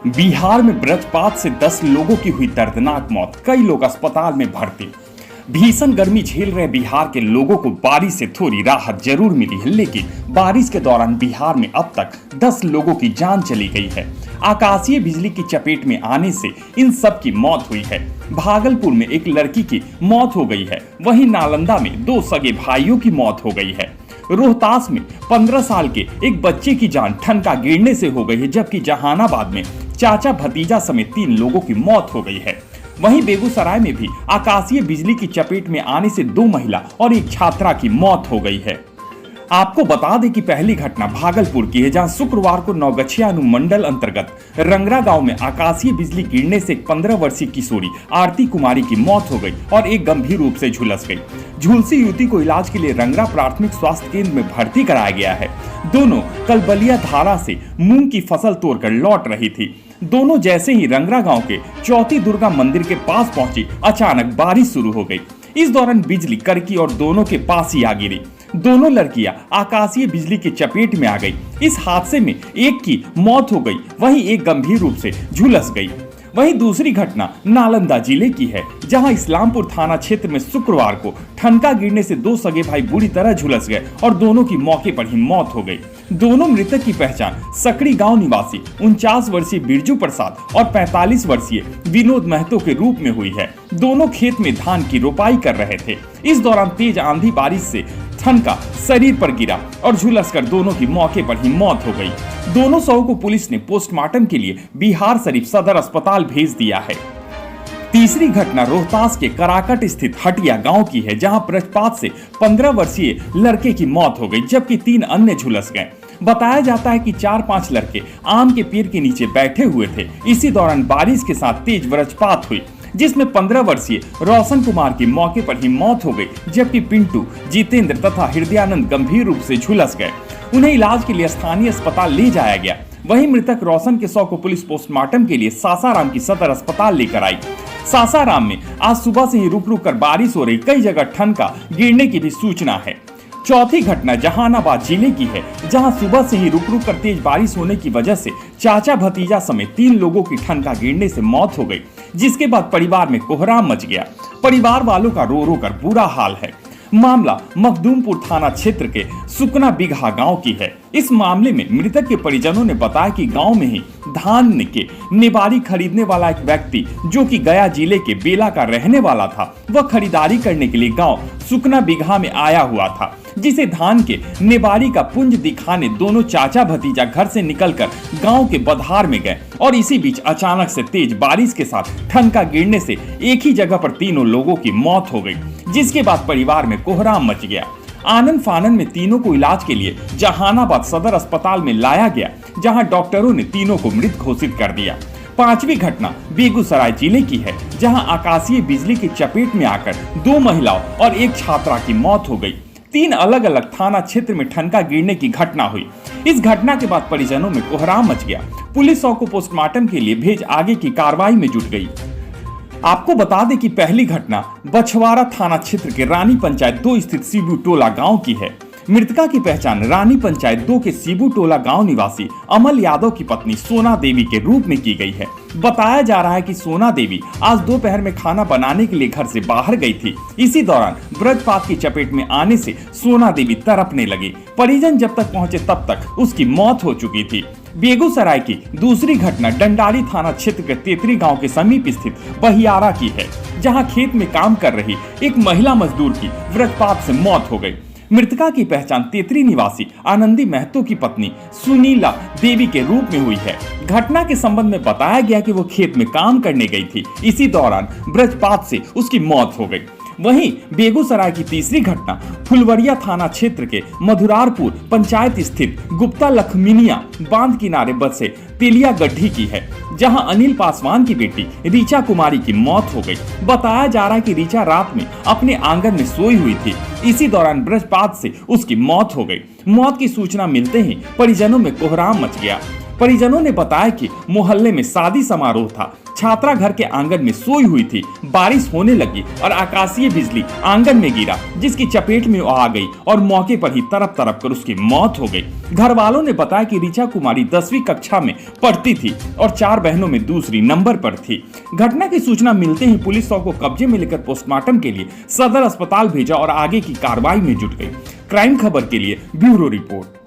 बिहार में वज्रपात से 10 लोगों की हुई दर्दनाक मौत, कई लोग अस्पताल में भर्ती। भीषण गर्मी झेल रहे बिहार के लोगों को बारिश से थोड़ी राहत जरूर मिली है, लेकिन बारिश के दौरान बिहार में अब तक 10 लोगों की जान चली गई है। आकाशीय बिजली की चपेट में आने से इन सब की मौत हुई है। भागलपुर में एक लड़की की मौत हो गई है, वहीं नालंदा में 2 सगे भाइयों की मौत हो गई है। रोहतास में 15 साल के एक बच्चे की जान ठनका गिरने से हो गई है, जबकि जहानाबाद में चाचा भतीजा समेत 3 लोगों की मौत हो गई है। वहीं बेगूसराय में भी आकाशीय बिजली की चपेट में आने से 2 महिला और एक छात्रा की मौत हो गई है। आपको बता दें कि पहली घटना भागलपुर की है, जहां शुक्रवार को नौगछिया अनुमंडल अंतर्गत रंगरा गांव में आकाशीय बिजली गिरने से एक 15 वर्षीय किशोरी आरती कुमारी की मौत हो गई और एक गंभीर रूप से झुलस गई। झुलसी युवती को इलाज के लिए रंगरा प्राथमिक स्वास्थ्य केंद्र में भर्ती कराया गया है। दोनों कल बलिया धारा से मूंग की फसल तोड़कर लौट रही थी। दोनों जैसे ही रंगरा गांव के चौथी दुर्गा मंदिर के पास पहुंची, अचानक बारिश शुरू हो गई। इस दौरान बिजली कड़की और दोनों के पास ही आ गिरी। दोनों लड़कियां आकाशीय बिजली की चपेट में आ गई। इस हादसे में एक की मौत हो गई, वहीं एक गंभीर रूप से झुलस गई। वहीं दूसरी घटना नालंदा जिले की है, जहां इस्लामपुर थाना क्षेत्र में शुक्रवार को ठनका गिरने से 2 सगे भाई बुरी तरह झुलस गए और दोनों की मौके पर ही मौत हो गई। दोनों मृतक की पहचान सकड़ी गांव निवासी 49 वर्षीय बिरजू प्रसाद और 45 वर्षीय विनोद महतो के रूप में हुई है। दोनों खेत में धान की रोपाई कर रहे थे। इस दौरान तेज आंधी बारिश से ठनका शरीर पर गिरा और झुलसकर दोनों की मौके पर ही मौत हो गई। दोनों शवों को पुलिस ने पोस्टमार्टम के लिए बिहार शरीफ सदर अस्पताल भेज दिया है। तीसरी घटना रोहतास के कराकट स्थित हटिया गांव की है, जहां वज्रपात से 15 वर्षीय लड़के की मौत हो गई, जबकि 3 अन्य झुलस गए। बताया जाता है कि 4-5 लड़के आम के पेड़ के नीचे बैठे हुए थे। इसी दौरान बारिश के साथ तेज वज्रपात हुई, जिसमें 15 वर्षीय रोशन कुमार की मौके पर ही मौत हो गई, जबकि पिंटू, जितेंद्र तथा हृदयानंद गंभीर रूप से झुलस गए। उन्हें इलाज के लिए स्थानीय अस्पताल ले जाया गया। वहीं मृतक रोशन के शव को पुलिस पोस्टमार्टम के लिए सासाराम की सदर अस्पताल लेकर आई। सासाराम में आज सुबह से ही रुक रुक कर बारिश हो रही, कई जगह ठनका गिरने की भी सूचना है। चौथी घटना जहानाबाद जिले की है, जहां सुबह से ही रुक रुक कर तेज बारिश होने की वजह से चाचा भतीजा समेत 3 लोगों की ठनका गिरने से मौत हो गई, जिसके बाद परिवार में कोहराम मच गया। परिवार वालों का रो रो कर बुरा हाल है। मामला मखदूमपुर थाना क्षेत्र के सुकना बिगहा गांव की है। इस मामले में मृतक के परिजनों ने बताया कि गांव में ही धान के निबारी खरीदने वाला एक व्यक्ति, जो कि गया जिले के बेला का रहने वाला था, वह खरीदारी करने के लिए गांव सुकना बिगहा में आया हुआ था, जिसे धान के निबारी का पुंज दिखाने दोनों चाचा भतीजा घर से निकलकर गांव के बधार में गए और इसी बीच अचानक से तेज बारिश के साथ ठनका गिरने से एक ही जगह पर तीनों लोगों की मौत हो गई, जिसके बाद परिवार में कोहराम मच गया। आनंद फानन में तीनों को इलाज के लिए जहानाबाद सदर अस्पताल में लाया गया, जहां डॉक्टरों ने तीनों को मृत घोषित कर दिया। पांचवी घटना बेगूसराय जिले की है, जहां आकाशीय बिजली की चपेट में आकर 2 महिलाओं और एक छात्रा की मौत हो गई। 3 अलग अलग थाना क्षेत्र में ठनका गिरने की घटना हुई। इस घटना के बाद परिजनों में कोहराम मच गया। पुलिस शव को पोस्टमार्टम के लिए भेज आगे की कार्रवाई में जुट गई। आपको बता दें कि पहली घटना बछवाड़ा थाना क्षेत्र के रानी पंचायत 2 स्थित सीबू टोला गांव की है। मृतका की पहचान रानी पंचायत 2 के सीबू टोला गांव निवासी अमल यादव की पत्नी सोना देवी के रूप में की गई है। बताया जा रहा है कि सोना देवी आज दोपहर में खाना बनाने के लिए घर से बाहर गई थी। इसी दौरान वज्रपात की चपेट में आने से सोना देवी तड़पने लगी। परिजन जब तक पहुंचे तब तक उसकी मौत हो चुकी थी। बेगूसराय की दूसरी घटना डंडारी थाना क्षेत्र के तेतरी गांव के समीप स्थित बहियारा की है, जहां खेत में काम कर रही एक महिला मजदूर की वज्रपात से मौत हो गई। मृतका की पहचान तेतरी निवासी आनंदी महतो की पत्नी सुनीला देवी के रूप में हुई है। घटना के संबंध में बताया गया कि वो खेत में काम करने गई थी। इसी दौरान वज्रपात से उसकी मौत हो गई। वहीं बेगूसराय की तीसरी घटना फुलवरिया थाना क्षेत्र के मधुरारपुर पंचायत स्थित गुप्ता लखमीनिया बांध किनारे बसे तेलिया गड्ढी की है, जहां अनिल पासवान की बेटी रीचा कुमारी की मौत हो गई। बताया जा रहा है कि रीचा रात में अपने आंगन में सोई हुई थी। इसी दौरान वज्रपात से उसकी मौत हो गई। मौत की सूचना मिलते ही परिजनों में कोहराम मच गया। परिजनों ने बताया कि मोहल्ले में शादी समारोह था, छात्रा घर के आंगन में सोई हुई थी। बारिश होने लगी और आकाशीय बिजली आंगन में गिरा, जिसकी चपेट में वो आ गई और मौके पर ही तड़प तड़प कर उसकी मौत हो गई। घर वालों ने बताया कि ऋचा कुमारी 10वीं कक्षा में पढ़ती थी और 4 बहनों में दूसरी नंबर पर थी। घटना की सूचना मिलते ही पुलिस शव को कब्जे में लेकर पोस्टमार्टम के लिए सदर अस्पताल भेजा और आगे की कार्रवाई में जुट गई। क्राइम खबर के लिए ब्यूरो रिपोर्ट।